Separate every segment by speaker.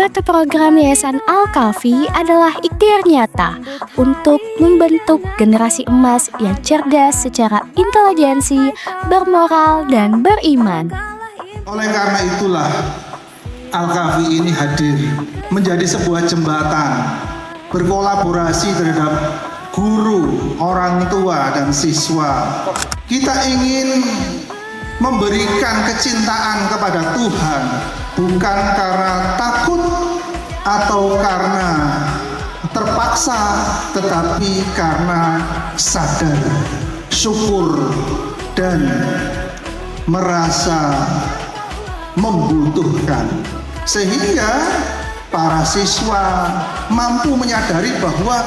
Speaker 1: Suatu program Yayasan Al-Kahfi adalah ikhtiar nyata untuk membentuk generasi emas yang cerdas secara intelijensi, bermoral, dan beriman.
Speaker 2: Oleh karena itulah Al-Kahfi ini hadir menjadi sebuah jembatan berkolaborasi terhadap guru, orang tua, dan siswa. Kita ingin memberikan kecintaan kepada Tuhan bukan karena takut atau karena terpaksa, tetapi karena sadar, syukur, dan merasa membutuhkan, sehingga para siswa mampu menyadari bahwa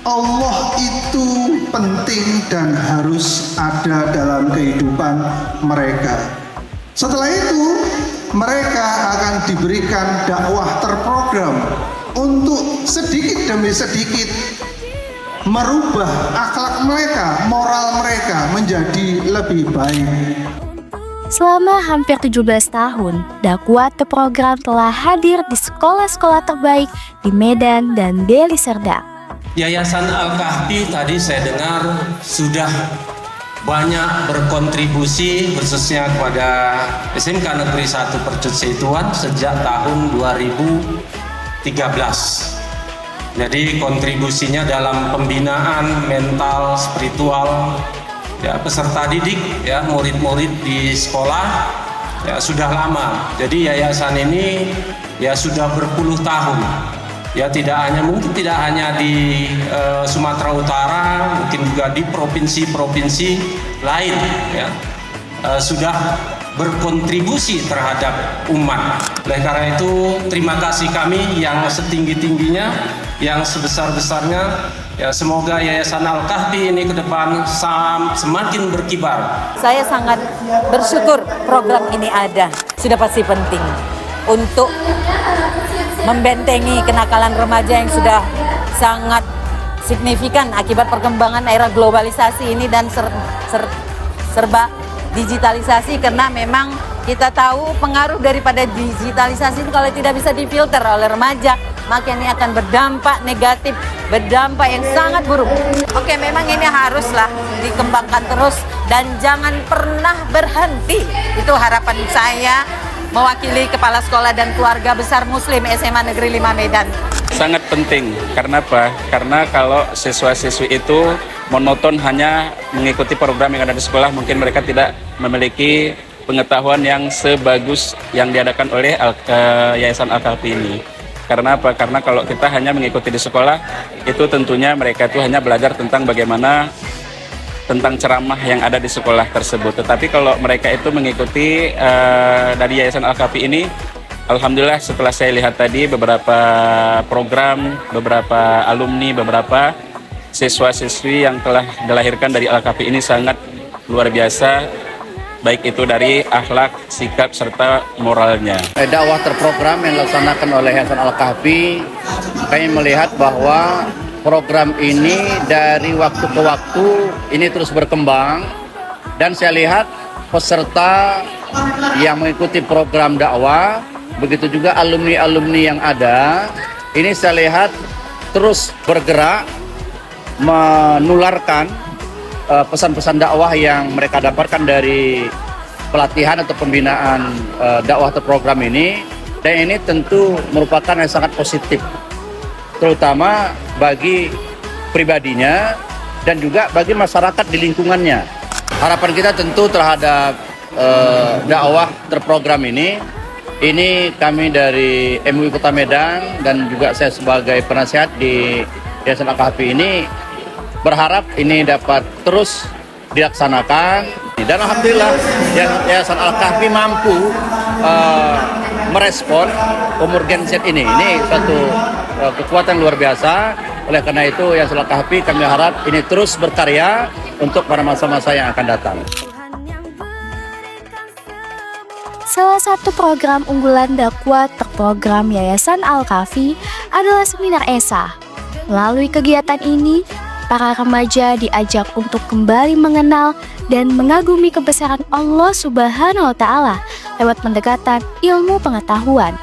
Speaker 2: Allah itu penting dan harus ada dalam kehidupan mereka. Setelah itu, mereka akan diberikan dakwah terprogram untuk sedikit demi sedikit merubah akhlak mereka, moral mereka menjadi lebih baik.
Speaker 1: Selama hampir 17 tahun, dakwah terprogram telah hadir di sekolah-sekolah terbaik di Medan dan Deli Serdang.
Speaker 3: Yayasan Al-Kahfi tadi saya dengar sudah banyak berkontribusi khususnya kepada SMK Negeri 1 Percut sejak tahun 2013. Jadi kontribusinya dalam pembinaan mental, spiritual, ya, peserta didik, ya, murid-murid di sekolah, ya, sudah lama. Jadi yayasan ini ya sudah berpuluh tahun. Ya tidak hanya di Sumatera Utara, mungkin juga di provinsi-provinsi lain, ya, sudah berkontribusi terhadap umat. Oleh karena itu terima kasih kami yang setinggi-tingginya, yang sebesar-besarnya. Ya, semoga Yayasan Al-Kahfi ini ke depan semakin berkibar.
Speaker 4: Saya sangat bersyukur program ini ada. Sudah pasti penting untuk membentengi kenakalan remaja yang sudah sangat signifikan akibat perkembangan era globalisasi ini dan serba digitalisasi, karena memang kita tahu pengaruh daripada digitalisasi itu kalau tidak bisa difilter oleh remaja, maka ini akan berdampak negatif, berdampak yang sangat buruk. Oke, memang ini haruslah dikembangkan terus dan jangan pernah berhenti. Itu harapan saya mewakili Kepala Sekolah dan Keluarga Besar Muslim SMA Negeri 5 Medan.
Speaker 5: Sangat penting, karena apa? Karena kalau siswa-siswi itu monoton hanya mengikuti program yang ada di sekolah, mungkin mereka tidak memiliki pengetahuan yang sebagus yang diadakan oleh Yayasan Al-Kahfi ini. Karena apa? Karena kalau kita hanya mengikuti di sekolah, itu tentunya mereka itu hanya belajar tentang bagaimana tentang ceramah yang ada di sekolah tersebut. Tetapi kalau mereka itu mengikuti dari Yayasan Al-Kahfi ini, alhamdulillah setelah saya lihat tadi beberapa program, beberapa alumni, beberapa siswa-siswi yang telah dilahirkan dari Al-Kahfi ini sangat luar biasa, baik itu dari akhlak, sikap, serta moralnya.
Speaker 6: Dakwah terprogram yang dilaksanakan oleh Yayasan Al-Kahfi, kami melihat bahwa program ini dari waktu ke waktu ini terus berkembang, dan saya lihat peserta yang mengikuti program dakwah, begitu juga alumni-alumni yang ada, ini saya lihat terus bergerak menularkan pesan-pesan dakwah yang mereka dapatkan dari pelatihan atau pembinaan dakwah terprogram ini, dan ini tentu merupakan yang sangat positif, terutama bagi pribadinya dan juga bagi masyarakat di lingkungannya. Harapan kita tentu terhadap dakwah terprogram ini kami dari MUI Kota Medan dan juga saya sebagai penasihat di Yayasan Al-Kahfi ini berharap ini dapat terus dilaksanakan, dan alhamdulillah Yayasan Al-Kahfi mampu merespon emergensi ini suatu kekuatan luar biasa. Oleh karena itu Yayasan Al-Kahfi kami harap ini terus berkarya untuk pada masa-masa yang akan datang.
Speaker 1: Salah satu program unggulan dakwah terprogram Yayasan Al-Kahfi adalah Seminar Esa. Melalui kegiatan ini, para remaja diajak untuk kembali mengenal dan mengagumi kebesaran Allah Subhanahu wa Ta'ala lewat pendekatan ilmu pengetahuan.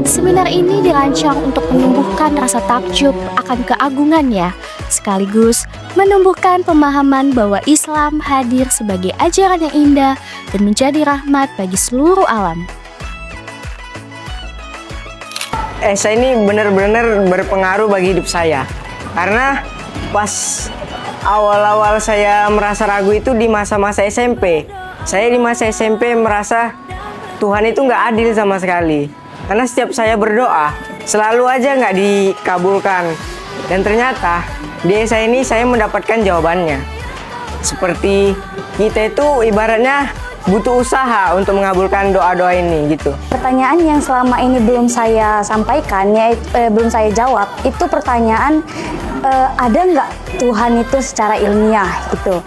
Speaker 1: Seminar ini dirancang untuk menumbuhkan rasa takjub akan keagungannya, sekaligus menumbuhkan pemahaman bahwa Islam hadir sebagai ajaran yang indah dan menjadi rahmat bagi seluruh alam.
Speaker 7: ESA ini benar-benar berpengaruh bagi hidup saya. Karena pas awal-awal saya merasa ragu itu di masa-masa SMP. Saya di masa SMP merasa Tuhan itu nggak adil sama sekali. Karena setiap saya berdoa, selalu aja nggak dikabulkan. Dan ternyata di ESA ini saya mendapatkan jawabannya. Seperti kita itu ibaratnya butuh usaha untuk mengabulkan doa-doa ini gitu.
Speaker 8: Pertanyaan yang selama ini belum saya sampaikan, belum saya jawab, itu pertanyaan ada nggak Tuhan itu secara ilmiah gitu.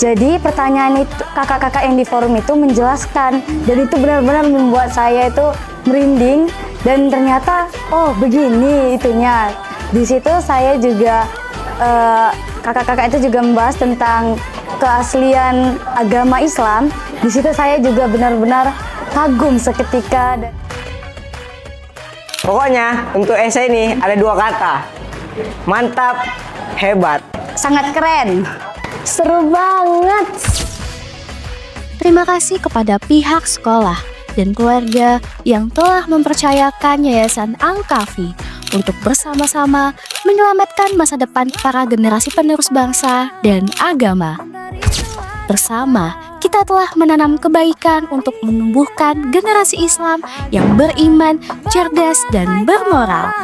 Speaker 8: Jadi pertanyaan itu kakak-kakak yang di forum itu menjelaskan, dan itu benar-benar membuat saya itu merinding, dan ternyata oh begini itunya. Di situ saya juga kakak-kakak itu juga membahas tentang keaslian agama Islam. Di situ saya juga benar-benar kagum seketika.
Speaker 7: Pokoknya untuk ESA ini ada 2 kata. Mantap, hebat.
Speaker 8: Sangat keren. Seru banget.
Speaker 1: Terima kasih kepada pihak sekolah dan keluarga yang telah mempercayakan Yayasan Al-Kafi untuk bersama-sama menyelamatkan masa depan para generasi penerus bangsa dan agama. Bersama, kita telah menanam kebaikan untuk menumbuhkan generasi Islam yang beriman, cerdas, dan bermoral.